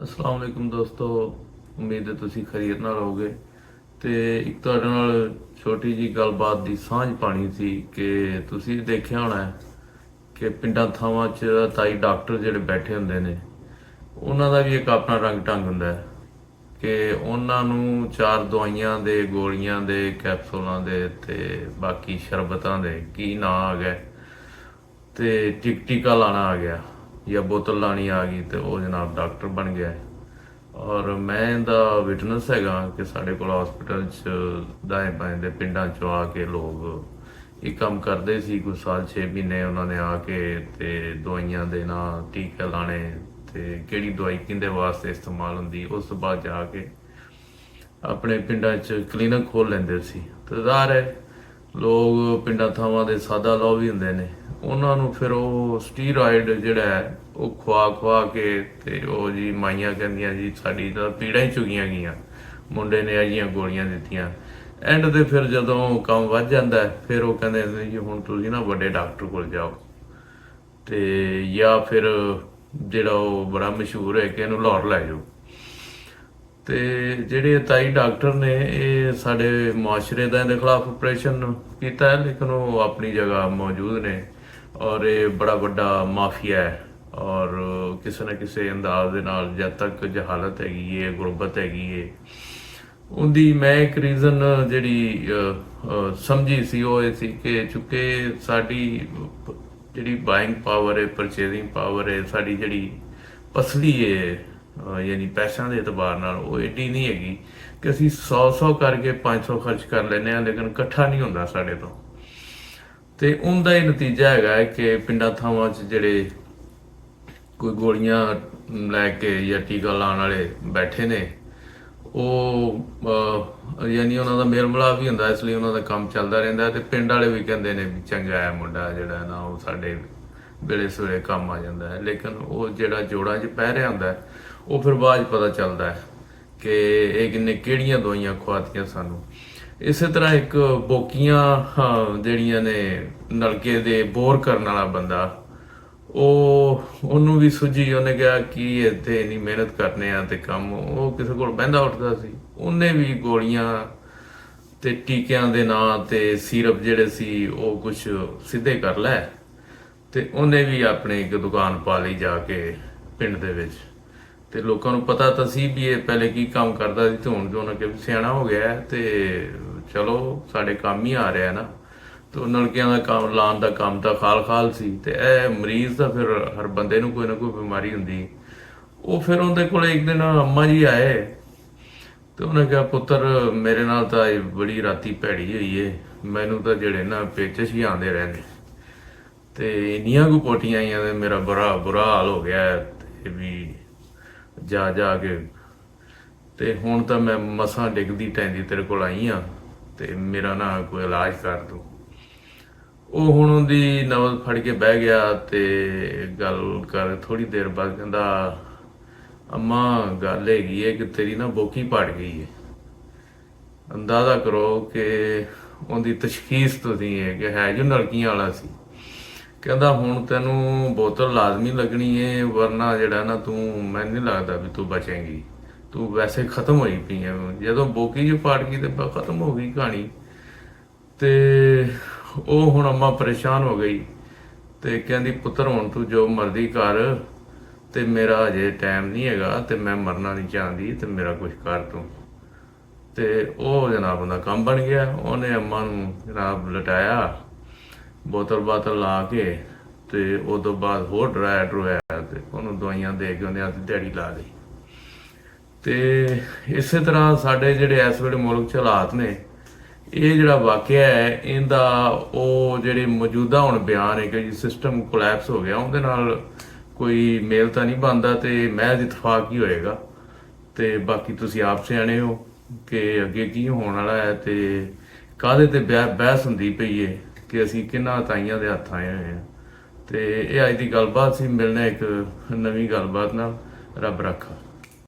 अस्सलाम वालेकुम दोस्तों। उम्मीद है ਤੁਸੀਂ ਖੈਰੀਅਤ ਨਾਲ ਹੋਗੇ। ਤੇ ਇੱਕ ਤੁਹਾਡੇ ਨਾਲ ਛੋਟੀ ਜੀ ਗੱਲਬਾਤ ਦੀ ਸਾਂਝ ਪਾਣੀ ਸੀ ਕਿ ਤੁਸੀਂ ਦੇਖਿਆ ਹੋਣਾ ਹੈ ਕਿ ਪਿੰਡਾਂ ਥਾਵਾਂ 'ਚ ਤਾਈ ਡਾਕਟਰ ਜਿਹੜੇ ਬੈਠੇ ਹੁੰਦੇ ਨੇ ਉਹਨਾਂ ਦਾ ਵੀ ਇੱਕ ਆਪਣਾ ਰੰਗ ਢੰਗ ਹੁੰਦਾ ਹੈ ਕਿ ਉਹਨਾਂ ਨੂੰ ਚਾਰ ਦਵਾਈਆਂ ਦੇ ਗੋਲੀਆਂ ਦੇ ਕੈਪਸੂਲਾਂ ਦੇ ਤੇ ਬਾਕੀ ਸ਼ਰਬਤਾਂ ਦੇ ਕੀ ਨਾਂ ਆ ਗਏ ਤੇ ਟੀਕਾ ਲਾਣਾ ਆ ਗਿਆ ਜਾਂ ਬੋਤਲ ਲਾਣੀ ਆ ਗਈ ਤੇ ਉਹ ਜਨਾਬ ਡਾਕਟਰ ਬਣ ਗਿਆ। ਔਰ ਮੈਂ ਇਹਦਾ ਵਿਟਨੈਸ ਹੈਗਾ ਕਿ ਸਾਡੇ ਕੋਲ ਹਸਪੀਟਲ 'ਚ ਦਾएं ਬਾएं ਦੇ ਪਿੰਡਾਂ 'ਚੋਂ ਆ ਕੇ ਲੋਕ ਇਹ ਕੰਮ ਕਰਦੇ ਸੀ। ਕੋਈ ਸਾਲ 6 ਮਹੀਨੇ ਉਹਨਾਂ ਨੇ ਆ ਕੇ ਤੇ ਦਵਾਈਆਂ ਦੇ ਨਾਂ ਟੀਕੇ ਲਾਣੇ ਤੇ ਕਿਹੜੀ ਦਵਾਈ ਕਿਹਦੇ ਵਾਸਤੇ ਇਸਤੇਮਾਲ ਹੁੰਦੀ ਉਸ ਤੋਂ ਬਾਅਦ ਜਾ ਕੇ ਆਪਣੇ ਪਿੰਡਾਂ 'ਚ ਕਲੀਨਿਕ ਖੋਲ ਲੈਂਦੇ ਸੀ। ਤੇ ਜ਼ਾਹਰ ਹੈ ਲੋਕ ਪਿੰਡਾਂ ਥਾਵਾਂ ਦੇ ਸਾਦਾ ਲੋਕ ਵੀ ਹੁੰਦੇ ਨੇ ਉਹਨਾਂ ਨੂੰ ਫਿਰ ਉਹ ਸਟੀਰੋਇਡ ਜਿਹੜਾ ਹੈ ਉਹ ਖਵਾ ਕੇ ਤੇ ਉਹ ਜੀ ਮਾਈਆਂ ਕਹਿੰਦੀਆਂ ਜੀ ਸਾਡੀ ਤਾਂ ਪੀੜਾਂ ਹੀ ਚੁਗੀਆਂ ਗਈਆਂ, ਮੁੰਡੇ ਨੇ ਅਜਿਹੀਆਂ ਗੋਲੀਆਂ ਦਿੱਤੀਆਂ। ਐਂਡ ਤੇ ਫਿਰ ਜਦੋਂ ਕੰਮ ਵੱਧ ਜਾਂਦਾ ਫਿਰ ਉਹ ਕਹਿੰਦੇ ਨੇ ਜੀ ਹੁਣ ਤੁਸੀਂ ਨਾ ਵੱਡੇ ਡਾਕਟਰ ਕੋਲ ਜਾਓ ਤੇ ਜਾਂ ਫਿਰ ਜਿਹੜਾ ਉਹ ਬੜਾ ਮਸ਼ਹੂਰ ਹੈ ਕਿ ਇਹਨੂੰ ਲਾਹੌਰ ਲੈ ਜਾਓ। ਤੇ ਜਿਹੜੇ ਤਾਈ ਡਾਕਟਰ ਨੇ ਇਹ ਸਾਡੇ ਮੁਆਸ਼ਰੇ ਦਾ ਇਹਦੇ ਖਿਲਾਫ ਆਪਰੇਸ਼ਨ ਕੀਤਾ ਹੈ ਲੇਕਿਨ ਉਹ ਆਪਣੀ ਜਗ੍ਹਾ ਮੌਜੂਦ ਨੇ ਔਰ ਇਹ ਬੜਾ ਵੱਡਾ ਮਾਫੀਆ ਹੈ ਔਰ ਕਿਸੇ ਨਾ ਕਿਸੇ ਅੰਦਾਜ਼ ਦੇ ਨਾਲ ਜਦ ਤੱਕ ਜਹਾਲਤ ਹੈਗੀ ਹੈ ਗੁਰਬਤ ਹੈਗੀ ਹੈ ਉਹਦੀ ਮੈਂ ਇੱਕ ਰੀਜ਼ਨ ਜਿਹੜੀ ਸਮਝੀ ਸੀ ਉਹ ਇਹ ਸੀ ਕਿ ਚੁੱਕੇ ਸਾਡੀ ਜਿਹੜੀ ਬਾਇੰਗ ਪਾਵਰ ਹੈ ਪਰਚੇਜ਼ਿੰਗ ਪਾਵਰ ਹੈ ਸਾਡੀ ਜਿਹੜੀ ਪਸਲੀ ਹੈ ਯਾਨੀ ਪੈਸਿਆਂ ਦੇ ਇਤਬਾਰ ਨਾਲ ਉਹ ਏਡੀ ਨਹੀਂ ਹੈਗੀ ਕਿ ਅਸੀਂ 100 ਕਰਕੇ 500 ਖਰਚ ਕਰ ਲੈਂਦੇ ਹਾਂ ਲੇਕਿਨ ਇਕੱਠਾ ਨਹੀਂ ਹੁੰਦਾ ਸਾਡੇ ਤੋਂ। ਤੇ ਉਹਦਾ ਇਹ ਨਤੀਜਾ ਹੈਗਾ ਹੈ ਕਿ ਪਿੰਡਾਂ ਥਾਵਾਂ 'ਚ ਜਿਹੜੇ ਕੋਈ ਗੋਲੀਆਂ ਲੈ ਕੇ ਜਾਂ ਟੀਕਾ ਲਾਉਣ ਵਾਲੇ ਬੈਠੇ ਨੇ ਉਹ ਯਾਨੀ ਉਹਨਾਂ ਦਾ ਮੇਲ ਮਿਲਾਪ ਵੀ ਹੁੰਦਾ ਇਸ ਲਈ ਉਹਨਾਂ ਦਾ ਕੰਮ ਚੱਲਦਾ ਰਹਿੰਦਾ ਤੇ ਪਿੰਡ ਵਾਲੇ ਵੀ ਕਹਿੰਦੇ ਨੇ ਵੀ ਚੰਗਾ ਹੈ ਮੁੰਡਾ ਜਿਹੜਾ ਨਾ ਉਹ ਸਾਡੇ ਵੇਲੇ ਸਵੇਰੇ ਕੰਮ ਆ ਜਾਂਦਾ ਹੈ। ਲੇਕਿਨ ਉਹ ਜਿਹੜਾ ਜੋੜਾਂ 'ਚ ਪੈ ਰਿਹਾ ਹੁੰਦਾ ਉਹ ਫਿਰ ਬਾਅਦ 'ਚ ਪਤਾ ਚੱਲਦਾ ਹੈ ਕਿ ਇਹ ਕਿੰਨੇ ਕਿਹੜੀਆਂ ਦਵਾਈਆਂ ਖਵਾਤੀਆਂ ਸਾਨੂੰ। ਇਸੇ ਤਰ੍ਹਾਂ ਇੱਕ ਬੋਕੀਆਂ ਜਿਹੜੀਆਂ ਨੇ ਨਲਕੇ ਦੇ ਬੋਰ ਕਰਨ ਵਾਲਾ ਬੰਦਾ ਉਹਨੂੰ ਵੀ ਸੁੱਝੀ ਉਹਨੇ ਕਿਹਾ ਕਿ ਇੱਥੇ ਇੰਨੀ ਮਿਹਨਤ ਕਰਨੇ ਆ ਤੇ ਕੰਮ ਉਹ ਕਿਸੇ ਕੋਲ ਬਹਿੰਦਾ ਉੱਠਦਾ ਸੀ ਉਹਨੇ ਵੀ ਗੋਲੀਆਂ ਤੇ ਟੀਕਿਆਂ ਦੇ ਨਾਂ ਤੇ ਸੀਰਪ ਜਿਹੜੇ ਸੀ ਉਹ ਕੁਝ ਸਿੱਧੇ ਕਰ ਲੈ ਤੇ ਉਹਨੇ ਵੀ ਆਪਣੀ ਇੱਕ ਦੁਕਾਨ ਪਾ ਲਈ ਜਾ ਕੇ ਪਿੰਡ ਦੇ ਵਿੱਚ। ਤੇ ਲੋਕਾਂ ਨੂੰ ਪਤਾ ਤਾਂ ਸੀ ਵੀ ਇਹ ਪਹਿਲੇ ਕੀ ਕੰਮ ਕਰਦਾ ਸੀ ਤੇ ਹੁਣ ਜੋ ਉਹਨਾਂ ਕਿ ਸਿਆਣਾ ਹੋ ਗਿਆ ਤੇ ਚਲੋ ਸਾਡੇ ਕੰਮ ਹੀ ਆ ਰਿਹਾ ਨਾ। ਤੇ ਨਲਕਿਆਂ ਦਾ ਕੰਮ ਲਾਉਣ ਦਾ ਕੰਮ ਤਾਂ ਖਾਲ ਸੀ ਤੇ ਇਹ ਮਰੀਜ਼ ਦਾ ਫਿਰ ਹਰ ਬੰਦੇ ਨੂੰ ਕੋਈ ਨਾ ਕੋਈ ਬਿਮਾਰੀ ਹੁੰਦੀ। ਉਹ ਫਿਰ ਉਹਦੇ ਕੋਲ ਇੱਕ ਦਿਨ ਅੰਮਾ ਜੀ ਆਏ ਤੇ ਉਹਨੇ ਕਿਹਾ ਪੁੱਤਰ ਮੇਰੇ ਨਾਲ ਤਾਂ ਬੜੀ ਰਾਤੀ ਭੈੜੀ ਹੋਈ ਏ, ਮੈਨੂੰ ਤਾਂ ਜਿਹੜੇ ਨਾ ਪੇਚਸ਼ ਹੀ ਆਉਂਦੇ ਰਹਿੰਦੇ ਤੇ ਇੰਨੀਆਂ ਕੁ ਪੋਟੀਆਂ ਆਈਆਂ ਤੇ ਮੇਰਾ ਬੁਰਾ ਹਾਲ ਹੋ ਗਿਆ ਤੇ ਵੀ ਜਾ ਕੇ ਤੇ ਹੁਣ ਤਾਂ ਮੈਂ ਮਸਾਂ ਡਿੱਗਦੀ ਟੈਂਦੀ ਤੇਰੇ ਕੋਲ ਆਈ ਆ ਤੇ ਮੇਰਾ ਨਾ ਕੋਈ ਇਲਾਜ ਕਰ ਦੋ। ਉਹ ਹੁਣ ਉਹਦੀ ਨਵਲ ਫੜ ਕੇ ਬਹਿ ਗਿਆ ਤੇ ਗੱਲ ਕਰ ਥੋੜੀ ਦੇਰ ਬਾਅਦ ਕਹਿੰਦਾ ਅੰਮਾ ਗੱਲ ਹੈਗੀ ਹੈ ਕਿ ਤੇਰੀ ਨਾ ਬੋਕੀ ਪੜ ਗਈ ਹੈ। ਅੰਦਾਜ਼ਾ ਕਰੋ ਕਿ ਉਹਦੀ ਤਸ਼ਖੀਸ ਤੁਸੀਂ ਹੈ ਕਿ ਹੈ ਜੋ ਨਲਕੀਆਂ ਵਾਲਾ ਸੀ। ਕਹਿੰਦਾ ਹੁਣ ਤੈਨੂੰ ਬੋਤਲ ਲਾਜ਼ਮੀ ਲੱਗਣੀ ਹੈ ਵਰਨਾ ਜਿਹੜਾ ਨਾ ਤੂੰ ਮੈਨੂੰ ਨਹੀਂ ਲੱਗਦਾ ਵੀ ਤੂੰ ਬਚੇਂਗੀ, ਤੂੰ ਵੈਸੇ ਖਤਮ ਹੋਈ ਪਈ ਹੈ। ਜਦੋਂ ਬੋਕੀ ਜੀ ਪਾੜ ਗਈ ਤੇ ਖਤਮ ਹੋ ਗਈ ਕਹਾਣੀ। ਤੇ ਉਹ ਹੁਣ ਅੰਮਾ ਪਰੇਸ਼ਾਨ ਹੋ ਗਈ ਤੇ ਕਹਿੰਦੀ ਪੁੱਤਰ ਹੁਣ ਤੂੰ ਜੋ ਮਰਜ਼ੀ ਕਰ ਤੇ ਮੇਰਾ ਅਜੇ ਟਾਈਮ ਨਹੀਂ ਹੈਗਾ ਤੇ ਮੈਂ ਮਰਨਾ ਨਹੀਂ ਚਾਹੁੰਦੀ ਤੇ ਮੇਰਾ ਕੁਝ ਕਰ ਤੂੰ। ਤੇ ਉਹ ਜਨਾਬ ਦਾ ਕੰਮ ਬਣ ਗਿਆ। ਉਹਨੇ ਅੰਮਾ ਨੂੰ ਜਨਾਬ ਲਟਾਇਆ ਬੋਤਲ ਲਾ ਕੇ ਤੇ ਉਹ ਤੋਂ ਬਾਅਦ ਹੋਰ ਡਰਾਇਆ ਤੇ ਉਹਨੂੰ ਦਵਾਈਆਂ ਦੇ ਕੇ ਉਹਨੇ ਆਪਣੀ ਦਿਹਾੜੀ ਲਾ ਲਈ। ਤੇ ਇਸੇ ਤਰ੍ਹਾਂ ਸਾਡੇ ਜਿਹੜੇ ਇਸ ਵੇਲੇ ਮੁਲਕ 'ਚ ਹਾਲਾਤ ਨੇ ਇਹ ਜਿਹੜਾ ਵਾਕਿਆ ਹੈ ਇਹਦਾ ਉਹ ਜਿਹੜੇ ਮੌਜੂਦਾ ਹੁਣ ਬਿਆਨ ਹੈ ਕਿ ਜੀ ਸਿਸਟਮ ਕੋਲੈਪਸ ਹੋ ਗਿਆ ਉਹਦੇ ਨਾਲ ਕੋਈ ਮੇਲ ਤਾਂ ਨਹੀਂ ਬਣਦਾ ਤੇ ਮਹਿਜ਼ ਇਤਫਾਕ ਹੀ ਹੋਏਗਾ। ਤੇ ਬਾਕੀ ਤੁਸੀਂ ਆਪ ਸਿਆਣੇ ਹੋ ਕਿ ਅੱਗੇ ਕੀ ਹੋਣ ਵਾਲਾ ਹੈ ਤੇ ਕਾਹਦੇ ਤੇ ਬਹਿਸ ਹੁੰਦੀ ਪਈ ਹੈ ਕਿ ਅਸੀਂ ਕਿਹਨਾਂ ਤਾਈਆਂ ਦੇ ਹੱਥ ਆਏ ਹੋਏ ਹਾਂ। ਤੇ ਇਹ ਅੱਜ ਦੀ ਗੱਲਬਾਤ ਸੀ। ਮਿਲਣਾ ਇੱਕ ਨਵੀਂ ਗੱਲਬਾਤ ਨਾਲ। ਰੱਬ ਰੱਖਾ।